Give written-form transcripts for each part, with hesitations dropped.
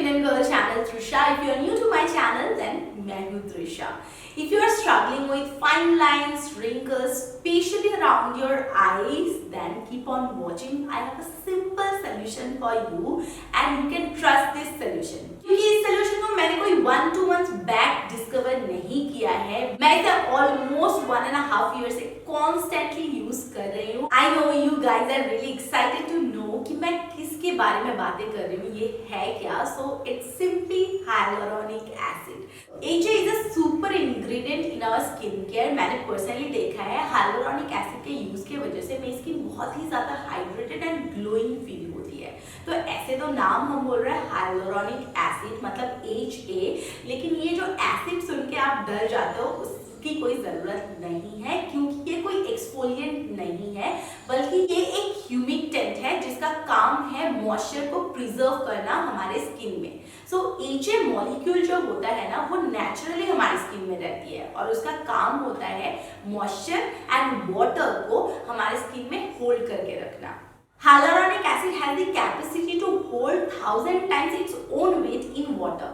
Indian girl channel Trisha. If you are new to my channel, then मैं हूँ Trisha. If you are struggling with fine lines, wrinkles, especially around your eyes, then keep on watching. I have a simple solution for you, and you can trust this solution. क्योंकि इस solution को मैंने कोई 1-2 months back discover नहीं किया है. मैं इसे almost 1.5 years से constantly use कर रही हूँ. I know you guys are really excited to know कि मैं किसके बारे में बातें कर रही हूँ. ये है क्या? So it's simply hyaluronic acid. HA is a super ingredient in our skincare. मैंने पर्सनली देखा है हाइलुरोनिक एसिड के यूज की वजह से मेरी स्किन बहुत ही ज्यादा हाइड्रेटेड एंड ग्लोइंग फील होती है. तो ऐसे तो नाम हम बोल रहे हैं हाइलुरोनिक एसिड मतलब HA, लेकिन ये जो एसिड सुन के आप डर जाते हो उसकी कोई जरूरत नहीं है, क्योंकि ये कोई एक्सफोलिएंट नहीं है, बल्कि ये एक ह्यूमिडेंट है जिसका काम है मॉइस्चर को प्रिजर्व करना हमारे स्किन में. सो HA मॉलिक्यूल जो होता है ना, वो नेचुरली हमारी स्किन में रहती है और उसका काम होता है मॉइस्चर एंड वाटर को हमारे स्किन में होल्ड करके रखना. Hyaluronic acid has the capacity to hold 1000 times its own weight in water.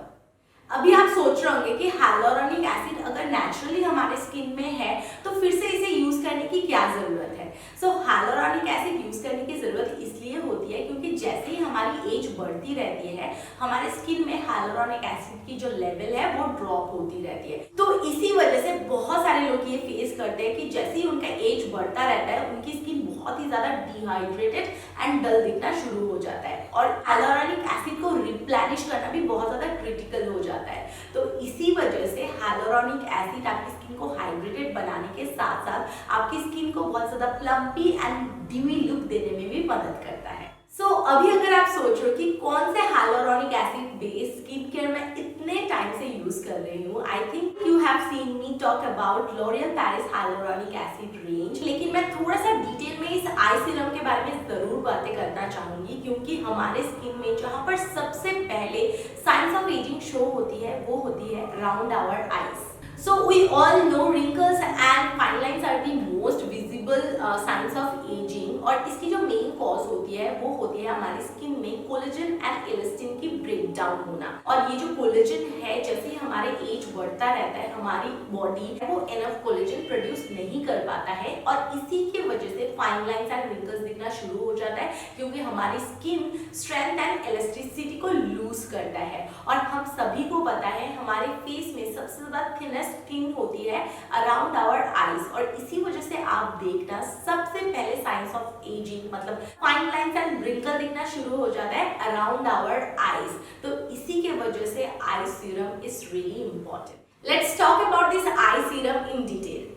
अभी आप सोच रहे होंगे कि हाइलुरोनिक एसिड अगर नेचुरली हमारे स्किन में है तो फिर से इसे यूज करने की क्या जरूरत है. सो हाइलुरोनिक एसिड यूज करने की जरूरत इसलिए होती है क्योंकि जैसे ही हमारी एज बढ़ती रहती है हमारे स्किन में हाइलुरोनिक एसिड की जो लेवल है वो ड्रॉप होती रहती है. तो इसी वजह से बहुत सारे लोग ये फेस करते हैं कि जैसे ही उनका एज बढ़ता रहता है उनकी स्किन बहुत ही ज्यादा डिहाइड्रेटेड एंड डल दिखना शुरू हो जाता है और हाइलुरोनिक एसिड को रिप्लेनिश करना भी बहुत ज्यादा क्रिटिकल हो जाता है. तो इसी वजह से हाइलुरोनिक एसिड आपकी स्किन को हाइड्रेटेड बनाने के साथ साथ आपकी स्किन को बहुत ज्यादा प्लम्पी एंड ड्यूई लुक देने में भी मदद करता है. सो अभी अगर आप सोच रहे हो कि कौन से hyaluronic acid based skin care में इतने टाइम से यूज कर रही हूँ, आई think you have seen me talk about L'Oreal Paris hyaluronic acid range, लेकिन मैं थोड़ा सा डिटेल में इस आई सीरम के बारे में जरूर बातें करना चाहूंगी क्योंकि हमारे स्किन में जहाँ पर सबसे पहले साइंस ऑफ एजिंग शो होती है वो होती है around our eyes. So we all know wrinkles and fine lines are the most visible signs of aging और इसकी जो मेन कॉज होती है वो होती है हमारी स्किन में कोलेजन एंड इलास्टिन की ब्रेक डाउन होना. और ये जो कोलेजन है जैसे ही हमारे एज बढ़ता रहता है हमारी बॉडी वो एनफ कोलेजन प्रोड्यूस नहीं कर पाता है और इसी की वजह से फाइन लाइंस एंड रिंकल्स दिखना शुरू हो जाता है क्योंकि हमारी स्किन स्ट्रेंथ एंड इलास्टिसिटी को लूज करता है. और हम सभी को पता है हमारे फेस में सबसे ज्यादा थिनेस्ट स्किन होती है अराउंड आवर आईज और इसी वजह से आप देखना सबसे पहले साइंस ऑफ एजिंग मतलब फाइन लाइंस एंड रिंकल दिखना शुरू हो जाता है अराउंड आवर आईज. तो इसी के वजह से eye serum is really important. Let's talk about this eye serum in detail.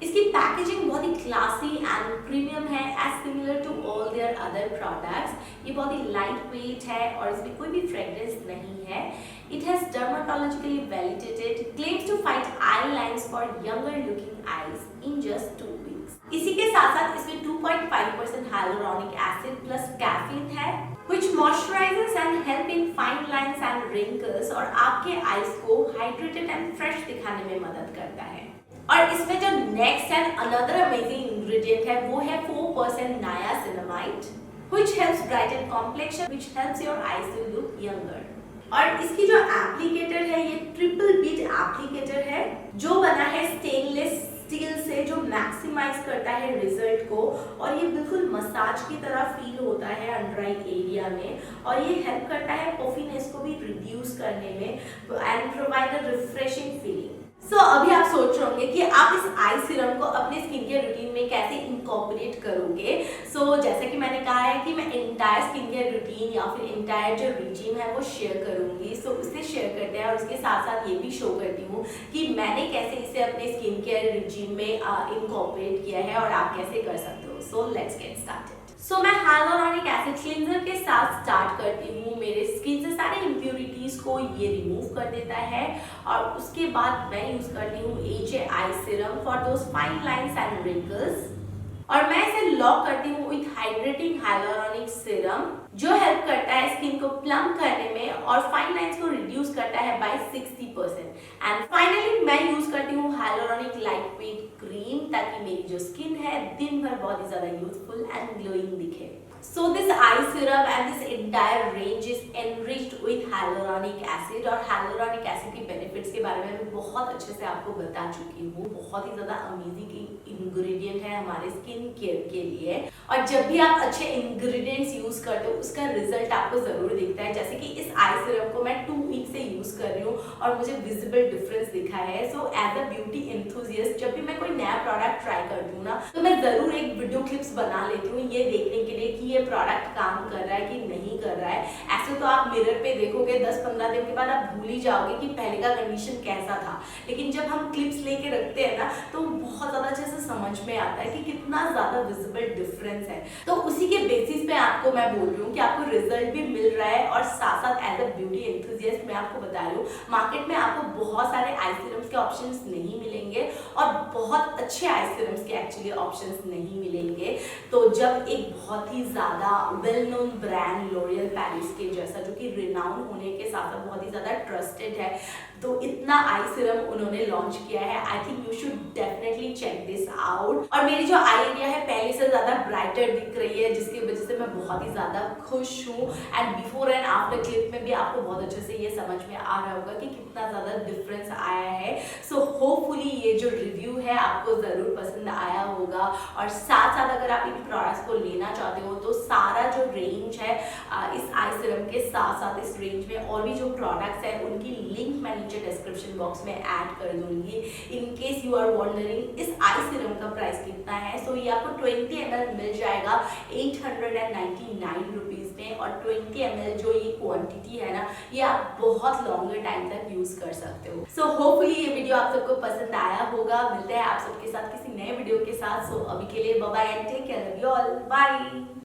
इसकी पैकेजिंग बहुत ही क्लासी एंड प्रीमियम है as similar to all their other products. ये बहुत ही लाइट वेट है और इसमें कोई भी फ्रेग्रेंस नहीं है. It has dermatologically validated claims to fight eye lines for younger looking eyes in just 2 weeks. इसी के साथ साथ इसमें 2.5% hyaluronic acid plus caffeine है which moisturizes and help in fine lines and wrinkles और आपके eyes को hydrated and fresh दिखाने में मदद करता है. और इसमें जो next and another amazing ingredient है वो है 4% niacinamide which helps brighten complexion which helps your eyes to look younger. और इसकी जो एप्लीकेटर है ये ट्रिपल बीट एप्लीकेटर है जो बना है स्टेनलेस स्टील से जो मैक्सिमाइज करता है रिजल्ट को और ये बिल्कुल मसाज की तरह फील होता है अंडर आई एरिया में और ये हेल्प करता है पफिनेस को भी रिड्यूस करने में and provide a refreshing feeling. So अभी आप सोच रहे होंगे कि आप इस आई सीरम को अपने स्किन केयर रूटीन में कैसे इनकॉर्पोरेट करोगे. सो जैसा कि मैंने कहा है कि मैं एंटायर स्किन केयर रूटीन या फिर एंटायर जो रिजीम है वो शेयर करूंगी. सो उसे शेयर करते हैं और उसके साथ साथ ये भी शो करती हूँ कि मैंने कैसे इसे अपने स्किन केयर रिजीम में इनकॉर्पोरेट किया है और आप कैसे कर सकते हो. So let's get started. So मैं हाइलुरोनिक एसिड क्लींजर के साथ स्टार्ट करती हूँ. मेरे स्किन से सारे इम्प्यूरिटीज को ये रिमूव कर देता है और उसके बाद मैं यूज करती हूँ HA I serum for those fine lines and wrinkles और मैं इसे लॉक करती हूँ विथ हाइड्रेटिंग हाइलुरोनिक सीरम जो हेल्प करता है स्किन को प्लम करने में और फाइन लाइंस को रिड्यूस करता है बाय 60%. एंड फाइनली मैं यूज करती हूँ हाइलुरोनिक लाइट वेट क्रीम ताकि मेरी जो स्किन है दिन भर बहुत ही ज्यादा यूथफुल एंड ग्लोइंग दिखे. So this eye serum and this entire range is enriched with hyaluronic acid और hyaluronic acid के benefits के बारे में मैं बहुत अच्छे से आपको बता चुकी हूँ। बहुत ही ज़्यादा अमेजिंग इंग्रेडिएंट है हमारे स्किन केयर के लिए, और जब भी आप अच्छे इंग्रेडिएंट्स यूज़ करते हो उसका रिजल्ट आपको ज़रूर दिखता है। जैसे कि इस आई सीरम को मैं 2 वीक से यूज़ कर रही हूँ और मुझे विजिबल डिफरेंस दिखा है। So as a beauty enthusiast जब भी मैं कोई नया प्रोडक्ट ट्राई करती हूँ ना, तो मैं ज़रूर एक वीडियो क्लिप्स बना लेती हूँ ये देखने के लिए कि ये प्रोडक्ट काम कर रहा है कि नहीं कर रहा है। ऐसे तो आप मिरर पे देखोगे 10-15 दिन के बाद आप भूल ही जाओगे कि पहले का कंडीशन कैसा था, लेकिन जब हम क्लिप्स लेके रखते हैं ना तो बहुत ज़्यादा अच्छे से समझ में आता है कि कितना ज़्यादा विजिबल डिफरेंस है। तो उसी के बेसिस पे आपको मैं बोल रही हूँ कि आपको रिजल्ट भी मिल रहा है, और साथ साथ एज अ ब्यूटी एंथुजियस्ट मैं आपको बता रही हूँ मार्केट में आपको बहुत सारे आई सीरम्स के ऑप्शंस नहीं मिलेंगे, और बहुत अच्छे आई सीरम्स के एक्चुअली ऑप्शंस नहीं मिलेंगे। तो जब एक बहुत ही ज़्यादा well known brand L'Oreal Paris के जैसा, जो कि रिनाउंड होने के साथ साथ बहुत ही ज़्यादा ट्रस्टेड है, तो इतना आई सीरम उन्होंने लॉन्च किया है, I think you should definitely check this out. और मेरी जो आई एरिया है पहले से ज़्यादा ब्राइटर दिख रही है, जिसकी वजह से मैं बहुत ही ज़्यादा खुश हूँ। And before and after clip में भी आपको बहुत अच्छे से ये समझ में आ रहा होगा कि कितना ज़्यादा डिफरेंस आया है। सो होपफुली ये जो रिव्यू है आपको ज़रूर पसंद आया होगा, और साथ साथ अगर आप इन प्रोडक्ट्स को लेना चाहते हो तो सारा जो रेंज है इस आई सीरम के साथ साथ इस रेंज में और भी जो प्रोडक्ट्स हैं उनकी लिंक मैं नीचे डिस्क्रिप्शन बॉक्स में ऐड कर दूंगी। In case you are wondering इस आई सीरम का प्राइस कितना है, सो ये आपको 20 ml मिल जाएगा 899 रुपीज़ में, और 20 ml जो ये क्वांटिटी है ना, ये आप बहुत लॉन्गर टाइम तक यूज़ कर सकते हो। सो होपफुली ये वीडियो आप सबको पसंद आया होगा। मिलते हैं आप सबके साथ किसी नए वीडियो के साथ। सो अभी के लिए bye bye and take care, love you all, bye.